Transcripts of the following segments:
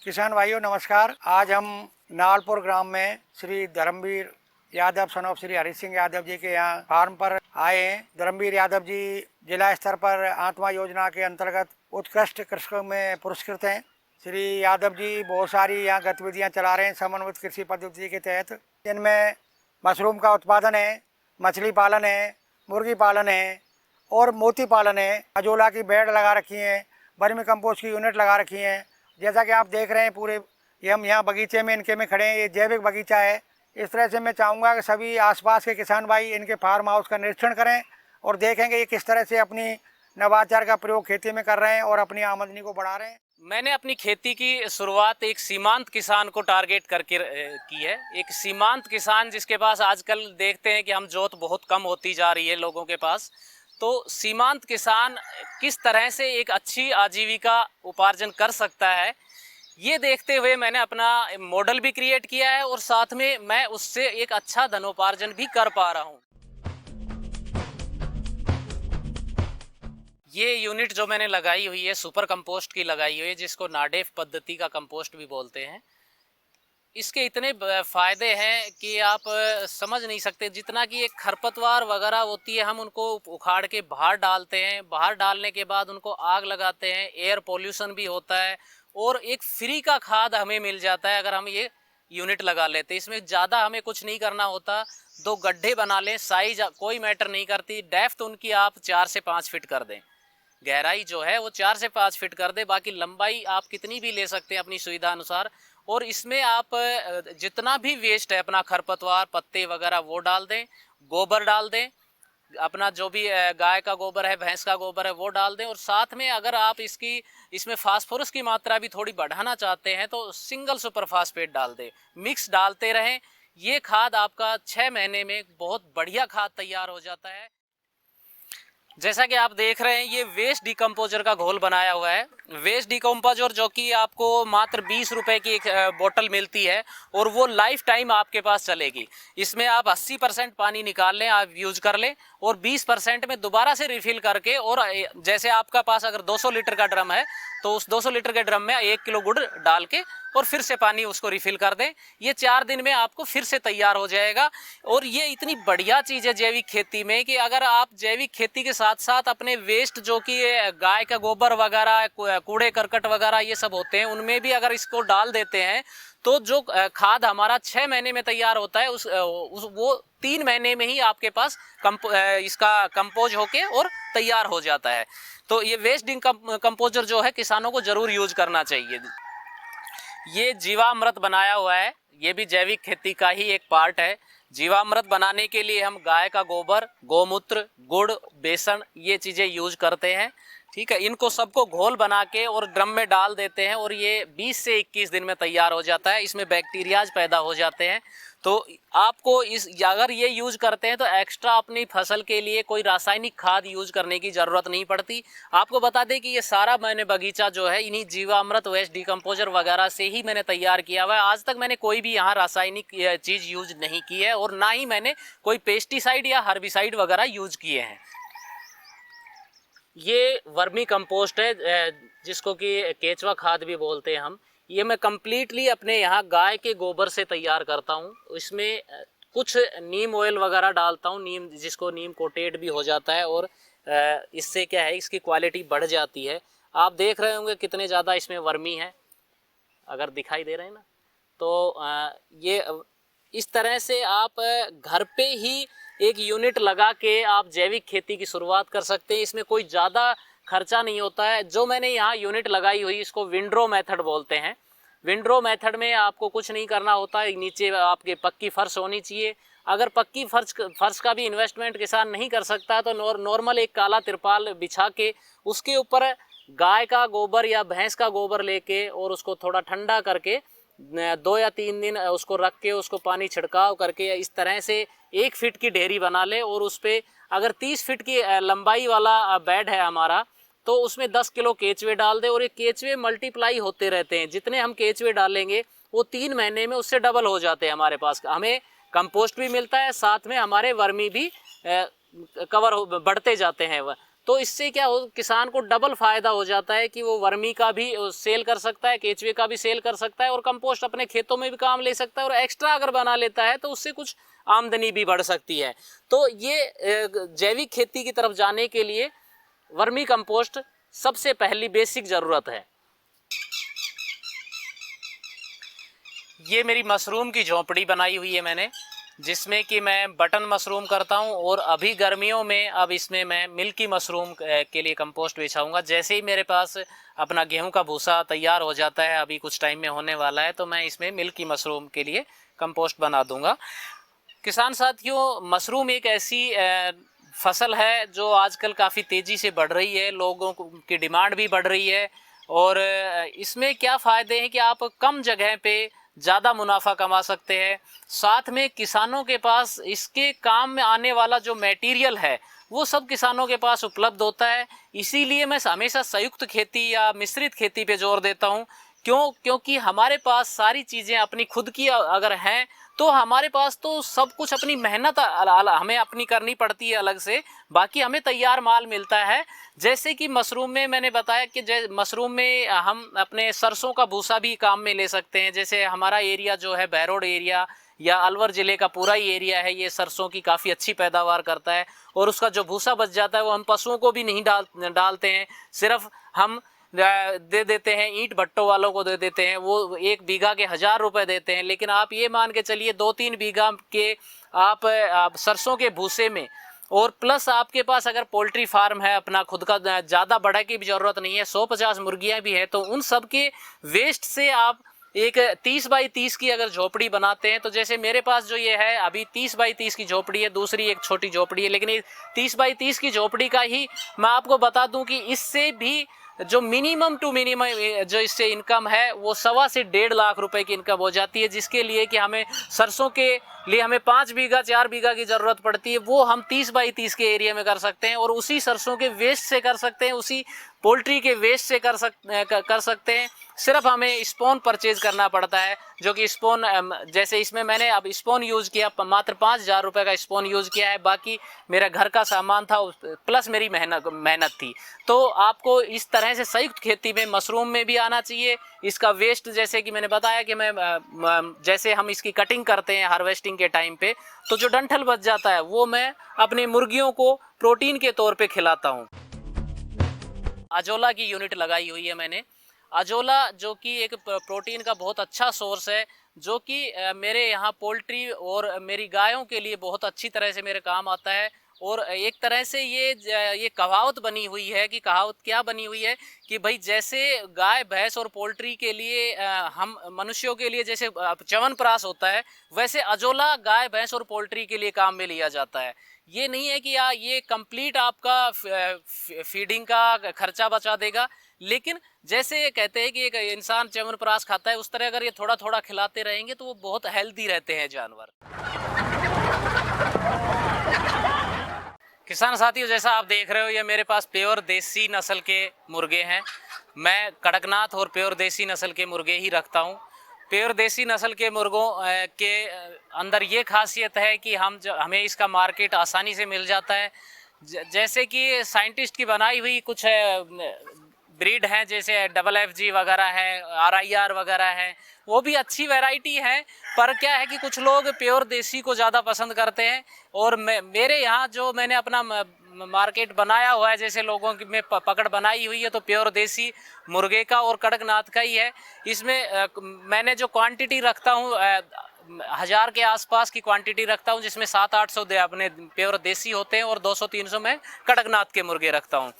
किसान भाइयों नमस्कार। आज हम नालपुर ग्राम में श्री धर्मवीर यादव सन ऑफ श्री हरि सिंह यादव जी के यहाँ फार्म पर आए हैं। धर्मवीर यादव जी जिला स्तर पर आत्मा योजना के अंतर्गत उत्कृष्ट कृषकों में पुरस्कृत हैं। श्री यादव जी बहुत सारी यहाँ गतिविधियाँ चला रहे हैं समन्वित कृषि पद्धति के तहत, जिनमें मशरूम का उत्पादन है, मछली पालन है, मुर्गी पालन है और मोती पालन है। अजोला की बेड लगा रखी है, वर्मी कंपोस्ट की यूनिट लगा रखी है। जैसा कि आप देख रहे हैं पूरे ये हम यहाँ बगीचे में इनके में खड़े हैं। ये जैविक बगीचा है। इस तरह से मैं चाहूँगा कि सभी आसपास के किसान भाई इनके फार्म हाउस का निरीक्षण करें और देखेंगे ये किस तरह से अपनी नवाचार का प्रयोग खेती में कर रहे हैं और अपनी आमदनी को बढ़ा रहे हैं। मैंने अपनी खेती की शुरुआत एक सीमांत किसान को टारगेट करके की है। एक सीमांत किसान जिसके पास आजकल देखते हैं कि हम जोत बहुत कम होती जा रही है लोगों के पास, तो सीमांत किसान किस तरह से एक अच्छी आजीविका उपार्जन कर सकता है, ये देखते हुए मैंने अपना मॉडल भी क्रिएट किया है और साथ में मैं उससे एक अच्छा धनोपार्जन भी कर पा रहा हूँ। ये यूनिट जो मैंने लगाई हुई है सुपर कंपोस्ट की लगाई हुई है, जिसको नाडेफ पद्धति का कंपोस्ट भी बोलते हैं। इसके इतने फ़ायदे हैं कि आप समझ नहीं सकते। जितना कि एक खरपतवार वगैरह होती है हम उनको उखाड़ के बाहर डालते हैं, बाहर डालने के बाद उनको आग लगाते हैं, एयर पोल्यूशन भी होता है और एक फ्री का खाद हमें मिल जाता है अगर हम ये यूनिट लगा लेते। इसमें ज़्यादा हमें कुछ नहीं करना होता। 2 गड्ढे बना लें, साइज कोई मैटर नहीं करती। डेप्थ उनकी आप 4 से 5 फीट कर दें, गहराई जो है वो 4 से 5 फीट कर दे, बाकी लंबाई आप कितनी भी ले सकते हैं अपनी सुविधा अनुसार। और इसमें आप जितना भी वेस्ट है अपना खरपतवार पत्ते वगैरह वो डाल दें, गोबर डाल दें, अपना जो भी गाय का गोबर है भैंस का गोबर है वो डाल दें। और साथ में अगर आप इसमें फास्फोरस की मात्रा भी थोड़ी बढ़ाना चाहते हैं तो सिंगल सुपर फास्फेट डाल दें। मिक्स डालते रहें। ये खाद आपका 6 महीने में बहुत बढ़िया खाद तैयार हो जाता है। जैसा कि आप देख रहे हैं ये वेस्ट डिकम्पोजर का घोल बनाया हुआ है। वेस्ट डिकम्पोजर जो कि आपको मात्र 20 रुपए की एक बोतल मिलती है और वो लाइफ टाइम आपके पास चलेगी। इसमें आप 80% पानी निकाल लें, आप यूज कर लें और 20% में दोबारा से रिफिल करके, और जैसे आपका पास अगर 200 लीटर का ड्रम है तो उस 200 लीटर के ड्रम में 1 किलो गुड़ डाल के और फिर से पानी उसको रिफिल कर दें। ये 4 दिन में आपको फिर से तैयार हो जाएगा। और ये इतनी बढ़िया चीज़ है जैविक खेती में कि अगर आप जैविक खेती के साथ साथ अपने वेस्ट जो कि गाय का गोबर वगैरह, कूड़े करकट वगैरह ये सब होते हैं, उनमें भी अगर इसको डाल देते हैं तो जो खाद हमारा 6 महीने में तैयार होता है वो 3 महीने में ही आपके पास इसका कंपोज होके और तैयार हो जाता है। तो ये वेस्ट कंपोजर जो है किसानों को ज़रूर यूज करना चाहिए। ये जीवामृत बनाया हुआ है, ये भी जैविक खेती का ही एक पार्ट है। जीवामृत बनाने के लिए हम गाय का गोबर, गोमूत्र, गुड़, बेसन ये चीज़ें यूज करते हैं। ठीक है, इनको सबको घोल बना के और ड्रम में डाल देते हैं और ये 20 से 21 दिन में तैयार हो जाता है। इसमें बैक्टीरियाज पैदा हो जाते हैं। तो आपको अगर ये यूज करते हैं तो एक्स्ट्रा अपनी फसल के लिए कोई रासायनिक खाद यूज करने की ज़रूरत नहीं पड़ती। आपको बता दें कि ये सारा मैंने बगीचा जो है इन्हीं जीवामृत, वेस्ट डिकम्पोजर वगैरह से ही मैंने तैयार किया हुआ है। आज तक मैंने कोई भी यहाँ रासायनिक चीज़ यूज नहीं की है और ना ही मैंने कोई पेस्टिसाइड या हर्बिसाइड वगैरह यूज किए हैं। ये वर्मी कंपोस्ट है जिसको कि केचुआ खाद भी बोलते हैं हम। ये मैं कम्प्लीटली अपने यहाँ गाय के गोबर से तैयार करता हूँ। इसमें कुछ नीम ऑयल वगैरह डालता हूँ, नीम जिसको नीम कोटेड भी हो जाता है और इससे क्या है इसकी क्वालिटी बढ़ जाती है। आप देख रहे होंगे कितने ज़्यादा इसमें वर्मी है, अगर दिखाई दे रहे हैं ना। तो ये इस तरह से आप घर पे ही एक यूनिट लगा के आप जैविक खेती की शुरुआत कर सकते हैं। इसमें कोई ज़्यादा खर्चा नहीं होता है। जो मैंने यहाँ यूनिट लगाई हुई इसको विंड्रो मेथड बोलते हैं। विंड्रो मेथड में आपको कुछ नहीं करना होता है, नीचे आपके पक्की फर्श होनी चाहिए। अगर पक्की फर्श का भी इन्वेस्टमेंट किसान नहीं कर सकता है तो नॉर्मल एक काला तिरपाल बिछा के उसके ऊपर गाय का गोबर या भैंस का गोबर लेके और उसको थोड़ा ठंडा करके 2 या 3 दिन उसको रख के उसको पानी छिड़काव करके इस तरह से 1 फीट की ढेरी बना ले और उस पर अगर 30 फीट की लंबाई वाला बेड है हमारा तो उसमें 10 किलो केचुए डाल दे। और ये केचुए मल्टीप्लाई होते रहते हैं। जितने हम केचुए डालेंगे वो 3 महीने में उससे डबल हो जाते हैं हमारे पास। हमें कंपोस्ट भी मिलता है, साथ में हमारे वर्मी भी बढ़ते जाते हैं। तो इससे क्या हो, किसान को डबल फायदा हो जाता है कि वो वर्मी का भी सेल कर सकता है, केचुए का भी सेल कर सकता है और कंपोस्ट अपने खेतों में भी काम ले सकता है, और एक्स्ट्रा अगर बना लेता है तो उससे कुछ आमदनी भी बढ़ सकती है। तो ये जैविक खेती की तरफ जाने के लिए वर्मी कंपोस्ट सबसे पहली बेसिक ज़रूरत है। ये मेरी मशरूम की झोंपड़ी बनाई हुई है मैंने, जिसमें कि मैं बटन मशरूम करता हूं, और अभी गर्मियों में अब इसमें मैं मिल्की मशरूम के लिए कंपोस्ट बिछाऊंगा। जैसे ही मेरे पास अपना गेहूं का भूसा तैयार हो जाता है, अभी कुछ टाइम में होने वाला है, तो मैं इसमें मिल्की मशरूम के लिए कंपोस्ट बना दूंगा। किसान साथियों, मशरूम एक ऐसी फसल है जो आजकल काफ़ी तेज़ी से बढ़ रही है, लोगों की डिमांड भी बढ़ रही है, और इसमें क्या फ़ायदे हैं कि आप कम जगह पे ज़्यादा मुनाफा कमा सकते हैं। साथ में किसानों के पास इसके काम में आने वाला जो मटेरियल है वो सब किसानों के पास उपलब्ध होता है। इसीलिए मैं हमेशा संयुक्त खेती या मिश्रित खेती पे जोर देता हूँ। क्योंकि हमारे पास सारी चीज़ें अपनी खुद की अगर हैं तो हमारे पास तो सब कुछ अपनी मेहनत हमें अपनी करनी पड़ती है अलग से, बाकी हमें तैयार माल मिलता है। जैसे कि मशरूम में मैंने बताया कि मशरूम में हम अपने सरसों का भूसा भी काम में ले सकते हैं। जैसे हमारा एरिया जो है बहरोड एरिया या अलवर ज़िले का पूरा ही एरिया है, ये सरसों की काफ़ी अच्छी पैदावार करता है, और उसका जो भूसा बच जाता है वो हम पशुओं को भी नहीं डालते हैं, सिर्फ हम दे देते हैं, ईंट भट्टों वालों को दे देते हैं, वो 1 बीघा के 1000 रुपये देते हैं। लेकिन आप ये मान के चलिए 2-3 बीघा के आप सरसों के भूसे में, और प्लस आपके पास अगर पोल्ट्री फार्म है अपना खुद का, ज़्यादा बड़ा की भी ज़रूरत नहीं है, 100-50 मुर्गियाँ भी हैं, तो उन सब के वेस्ट से आप एक 30 बाई 30 की अगर झोपड़ी बनाते हैं, तो जैसे मेरे पास जो ये है अभी 30 बाई 30 की झोपड़ी है, दूसरी एक छोटी झोपड़ी है, लेकिन ये 30 बाई 30 की झोपड़ी का ही मैं आपको बता दूं कि इससे भी जो मिनिमम टू मिनिमम जो इससे इनकम है वो 1.25 से 1.5 लाख रुपए की इनकम हो जाती है, जिसके लिए कि हमें सरसों के लिए हमें 5 बीघा 4 बीघा की ज़रूरत पड़ती है, वो हम 30 बाई 30 के एरिया में कर सकते हैं, और उसी सरसों के वेस्ट से कर सकते हैं, उसी पोल्ट्री के वेस्ट से कर सकते हैं। सिर्फ हमें स्पोन परचेज करना पड़ता है, जो कि स्पोन जैसे इसमें मैंने अब स्पोन यूज़ किया, मात्र 5000 रुपये का स्पोन यूज़ किया है, बाकी मेरा घर का सामान था प्लस मेरी मेहनत थी। तो आपको इस तरह से संयुक्त खेती में मशरूम में भी आना चाहिए। इसका वेस्ट जैसे कि मैंने बताया कि मैं जैसे हम इसकी कटिंग करते हैं हार्वेस्टिंग के टाइम पे, तो जो डंठल बच जाता है वो मैं अपनी मुर्गियों को प्रोटीन के तौर पे खिलाता हूँ। अजोला की यूनिट लगाई हुई है मैंने। अजोला जो कि एक प्रोटीन का बहुत अच्छा सोर्स है, जो कि मेरे यहाँ पोल्ट्री और मेरी गायों के लिए बहुत अच्छी तरह से मेरे काम आता है। और एक तरह से ये कहावत बनी हुई है कि कहावत क्या बनी हुई है कि भाई जैसे गाय भैंस और पोल्ट्री के लिए हम मनुष्यों के लिए जैसे च्यवनप्राश होता है, वैसे अजोला गाय भैंस और पोल्ट्री के लिए काम में लिया जाता है। ये नहीं है कि ये कंप्लीट आपका फीडिंग का खर्चा बचा देगा, लेकिन जैसे कहते हैं कि एक इंसान च्यवनप्राश खाता है, उस तरह अगर ये थोड़ा थोड़ा खिलाते रहेंगे तो वो बहुत हेल्दी रहते हैं जानवर। किसान साथियों, जैसा आप देख रहे हो ये मेरे पास प्योर देसी नस्ल के मुर्गे हैं। मैं कड़कनाथ और प्योर देसी नस्ल के मुर्गे ही रखता हूँ। प्योर देसी नस्ल के मुर्गों के अंदर ये खासियत है कि हमें इसका मार्केट आसानी से मिल जाता है। जैसे कि साइंटिस्ट की बनाई हुई कुछ ब्रीड हैं, जैसे FFG वगैरह है, RIR वगैरह है, वो भी अच्छी वैरायटी है, पर क्या है कि कुछ लोग प्योर देसी को ज़्यादा पसंद करते हैं। और मेरे यहाँ जो मैंने अपना मार्केट बनाया हुआ है, जैसे लोगों की में पकड़ बनाई हुई है, तो प्योर देसी मुर्गे का और कड़कनाथ का ही है। इसमें मैंने जो क्वांटिटी रखता हूँ 1000 के आसपास की क्वांटिटी रखता हूँ, जिसमें 700-800 अपने प्योर देसी होते हैं और 200-300 मैं कड़कनाथ के मुर्गे रखता हूँ।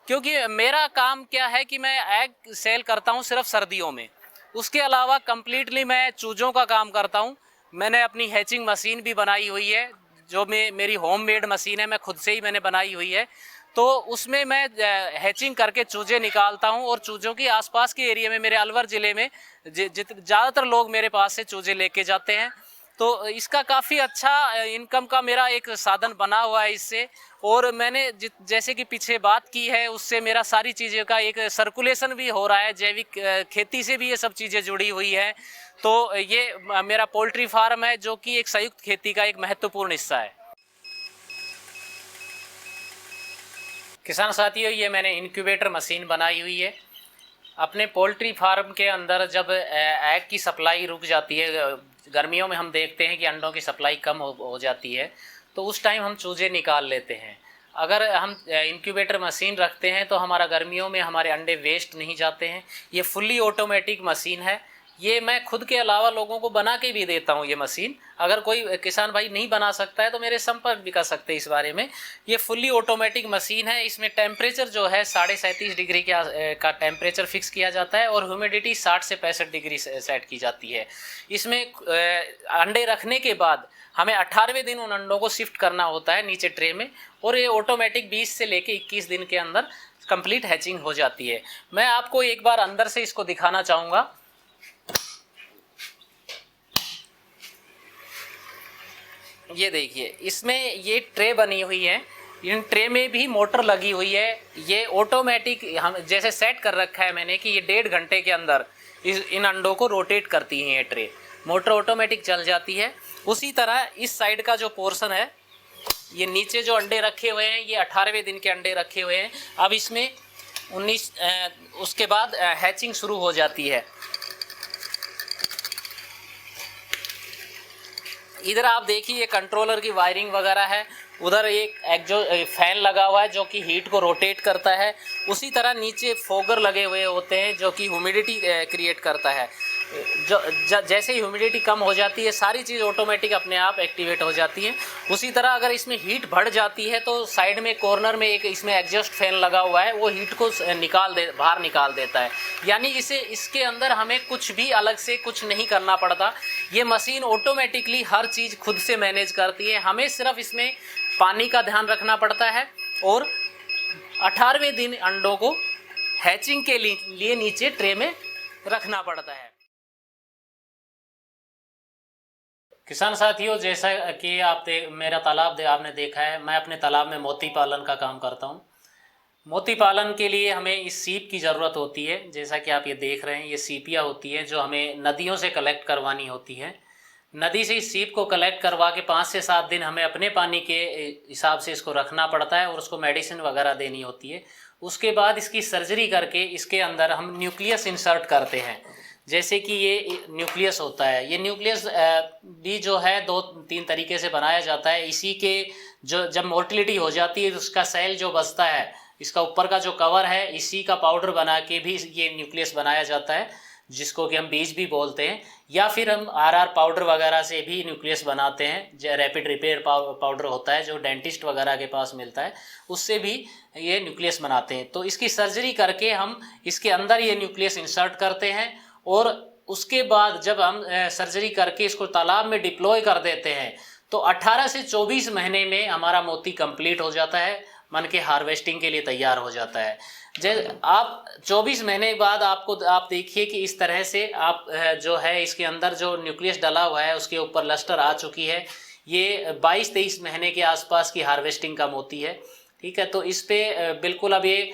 क्योंकि मेरा काम क्या है कि मैं एग सेल करता हूँ सिर्फ सर्दियों में, उसके अलावा कम्प्लीटली मैं चूज़ों का काम करता हूँ। मैंने अपनी हैचिंग मशीन भी बनाई हुई है, जो मेरी होममेड मशीन है, मैं खुद से ही मैंने बनाई हुई है। तो उसमें मैं हैचिंग करके चूज़े निकालता हूँ, और चूज़ों की आसपास के एरिया में मेरे अलवर ज़िले में ज़्यादातर लोग मेरे पास से चूज़े लेके जाते हैं। तो इसका काफ़ी अच्छा इनकम का मेरा एक साधन बना हुआ है इससे। और मैंने जैसे कि पीछे बात की है, उससे मेरा सारी चीज़ों का एक सर्कुलेशन भी हो रहा है, जैविक खेती से भी ये सब चीज़ें जुड़ी हुई हैं। तो ये मेरा पोल्ट्री फार्म है, जो कि एक संयुक्त खेती का एक महत्वपूर्ण हिस्सा है। किसान साथियों, ये मैंने इंक्यूबेटर मशीन बनाई हुई है। अपने पोल्ट्री फार्म के अंदर जब एग की सप्लाई रुक जाती है, गर्मियों में हम देखते हैं कि अंडों की सप्लाई कम हो जाती है, तो उस टाइम हम चूजे निकाल लेते हैं। अगर हम इंक्यूबेटर मशीन रखते हैं तो हमारा गर्मियों में हमारे अंडे वेस्ट नहीं जाते हैं। ये फुल्ली ऑटोमेटिक मशीन है। ये मैं खुद के अलावा लोगों को बना के भी देता हूँ ये मशीन। अगर कोई किसान भाई नहीं बना सकता है तो मेरे संपर्क भी कर सकते हैं इस बारे में। ये फुल्ली ऑटोमेटिक मशीन है। इसमें टेम्परेचर जो है 37.5 डिग्री का टेम्परेचर फिक्स किया जाता है और ह्यूमिडिटी 60 से 65 डिग्री सेट की जाती है। इसमें अंडे रखने के बाद हमें 18वें दिन उन अंडों को शिफ्ट करना होता है नीचे ट्रे में, और ये ऑटोमेटिक 20 से लेके 21 दिन के अंदर कंप्लीट हैचिंग हो जाती है। मैं आपको एक बार अंदर से इसको दिखाना चाहूँगा। ये देखिए, इसमें ये ट्रे बनी हुई है। इन ट्रे में भी मोटर लगी हुई है। ये ऑटोमेटिक हम जैसे सेट कर रखा है मैंने कि ये 1.5 घंटे के अंदर इन अंडों को रोटेट करती हैं ये ट्रे। मोटर ऑटोमेटिक चल जाती है। उसी तरह इस साइड का जो पोर्शन है, ये नीचे जो अंडे रखे हुए हैं, ये 18वें दिन के अंडे रखे हुए हैं। अब इसमें 19 उसके बाद हैचिंग शुरू हो जाती है। इधर आप देखिए, ये कंट्रोलर की वायरिंग वगैरह है। उधर एक जो फैन लगा हुआ है जो कि हीट को रोटेट करता है। उसी तरह नीचे फोगर लगे हुए होते हैं जो कि ह्यूमिडिटी क्रिएट करता है। जैसे ही ह्यूमिडिटी कम हो जाती है, सारी चीज़ ऑटोमेटिक अपने आप एक्टिवेट हो जाती है। उसी तरह अगर इसमें हीट बढ़ जाती है तो साइड में कॉर्नर में एक इसमें एग्जॉस्ट फैन लगा हुआ है, वो हीट को बाहर निकाल देता है। यानी इसके अंदर हमें कुछ भी अलग से कुछ नहीं करना पड़ता। ये मशीन ऑटोमेटिकली हर चीज़ खुद से मैनेज करती है। हमें सिर्फ इसमें पानी का ध्यान रखना पड़ता है और 18वें दिन अंडों को हैचिंग के लिए नीचे ट्रे में रखना पड़ता है। किसान साथियों, जैसा कि मेरा तालाब आपने देखा है, मैं अपने तालाब में मोती पालन का काम करता हूँ। मोती पालन के लिए हमें इस सीप की ज़रूरत होती है। जैसा कि आप ये देख रहे हैं, ये सीपियाँ होती हैं जो हमें नदियों से कलेक्ट करवानी होती है। नदी से इस सीप को कलेक्ट करवा के 5 से 7 दिन हमें अपने पानी के हिसाब से इसको रखना पड़ता है और उसको मेडिसिन वगैरह देनी होती है। उसके बाद इसकी सर्जरी करके इसके अंदर हम न्यूक्लियस इंसर्ट करते हैं। जैसे कि ये न्यूक्लियस होता है, ये न्यूक्लियस भी जो है 2-3 तरीके से बनाया जाता है। इसी के जो जब मोर्टिलिटी हो जाती है तो उसका सेल जो बचता है, इसका ऊपर का जो कवर है, इसी का पाउडर बना के भी ये न्यूक्लियस बनाया जाता है, जिसको कि हम बीज भी बोलते हैं। या फिर हम RR पाउडर वगैरह से भी न्यूक्लियस बनाते हैं। जो रैपिड रिपेयर पाउडर होता है जो डेंटिस्ट वगैरह के पास मिलता है, उससे भी ये न्यूक्लियस बनाते हैं। तो इसकी सर्जरी करके हम इसके अंदर ये न्यूक्लियस इंसर्ट करते हैं और उसके बाद जब हम सर्जरी करके इसको तालाब में डिप्लॉय कर देते हैं तो 18 से 24 महीने में हमारा मोती कंप्लीट हो जाता है, मन के हार्वेस्टिंग के लिए तैयार हो जाता है। जैसे आप 24 महीने बाद आप देखिए कि इस तरह से आप जो है इसके अंदर जो न्यूक्लियस डला हुआ है उसके ऊपर लस्टर आ चुकी है। ये 22-23 महीने के आसपास की हार्वेस्टिंग का मोती है। ठीक है, तो इस पे बिल्कुल अब ये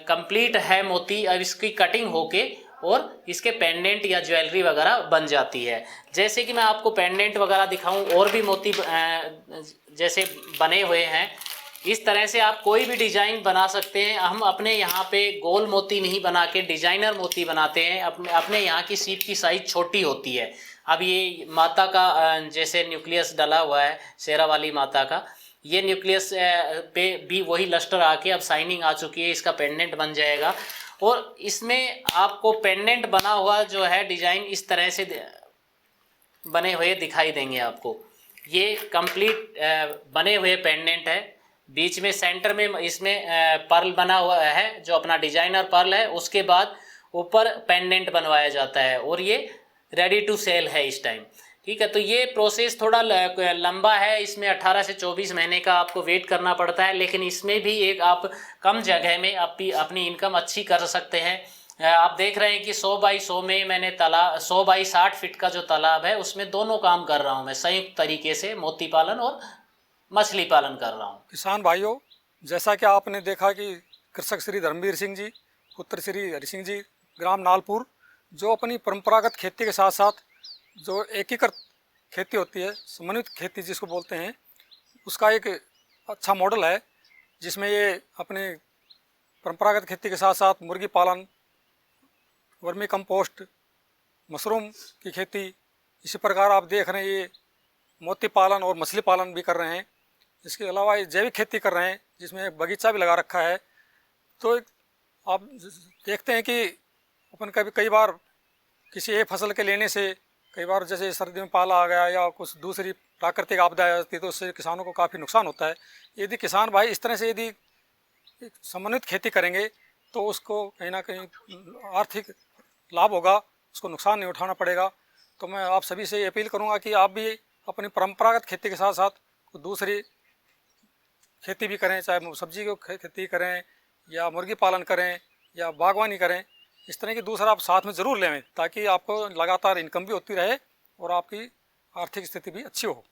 कंप्लीट है मोती। अब इसकी कटिंग होके और इसके पेंडेंट या ज्वेलरी वगैरह बन जाती है। जैसे कि मैं आपको पेंडेंट वगैरह दिखाऊं, और भी मोती जैसे बने हुए हैं। इस तरह से आप कोई भी डिज़ाइन बना सकते हैं। हम अपने यहाँ पे गोल मोती नहीं बना के डिजाइनर मोती बनाते हैं। अपने यहाँ की सीप की साइज छोटी होती है। अब ये माता का जैसे न्यूक्लियस डला हुआ है, शेरा वाली माता का, ये न्यूक्लियस पे भी वही लस्टर आके अब शाइनिंग आ चुकी है, इसका पेंडेंट बन जाएगा। और इसमें आपको पेंडेंट बना हुआ जो है डिज़ाइन इस तरह से बने हुए दिखाई देंगे आपको। ये कंप्लीट बने हुए पेंडेंट है। बीच में सेंटर में इसमें पर्ल बना हुआ है जो अपना डिजाइनर पर्ल है। उसके बाद ऊपर पेंडेंट बनवाया जाता है और ये रेडी टू सेल है इस टाइम। ठीक है, तो ये प्रोसेस थोड़ा लंबा है। इसमें 18 से 24 महीने का आपको वेट करना पड़ता है, लेकिन इसमें भी एक आप कम जगह में अपनी इनकम अच्छी कर सकते हैं। आप देख रहे हैं कि 100 बाई 100 में मैंने 100 बाई 60 फीट का जो तालाब है उसमें दोनों काम कर रहा हूँ मैं संयुक्त तरीके से, मोती पालन और मछली पालन कर रहा हूँ। किसान भाइयों, जैसा कि आपने देखा कि कृषक श्री धर्मवीर सिंह जी, पुत्र श्री हरि सिंह जी, ग्राम नालपुर, जो अपनी परंपरागत खेती के साथ साथ जो एकीकृत खेती होती है, समन्वित खेती जिसको बोलते हैं, उसका एक अच्छा मॉडल है। जिसमें ये अपने परंपरागत खेती के साथ साथ मुर्गी पालन, वर्मी कंपोस्ट, मशरूम की खेती, इसी प्रकार आप देख रहे हैं ये मोती पालन और मछली पालन भी कर रहे हैं। इसके अलावा ये जैविक खेती कर रहे हैं जिसमें बगीचा भी लगा रखा है। तो आप देखते हैं कि अपन कई बार किसी एक फसल के लेने से कई बार जैसे सर्दी में पाला आ गया या कुछ दूसरी प्राकृतिक आपदा आ जाती है तो उससे किसानों को काफ़ी नुकसान होता है। यदि किसान भाई इस तरह से यदि एक समन्वित खेती करेंगे तो उसको कहीं ना कहीं आर्थिक लाभ होगा, उसको नुकसान नहीं उठाना पड़ेगा। तो मैं आप सभी से अपील करूंगा कि आप भी अपनी परंपरागत खेती के साथ साथ दूसरी खेती भी करें, चाहे सब्जी की खेती करें या मुर्गी पालन करें या बागवानी करें। इस तरह की दूसरा आप साथ में ज़रूर लें ताकि आपको लगातार इनकम भी होती रहे और आपकी आर्थिक स्थिति भी अच्छी हो।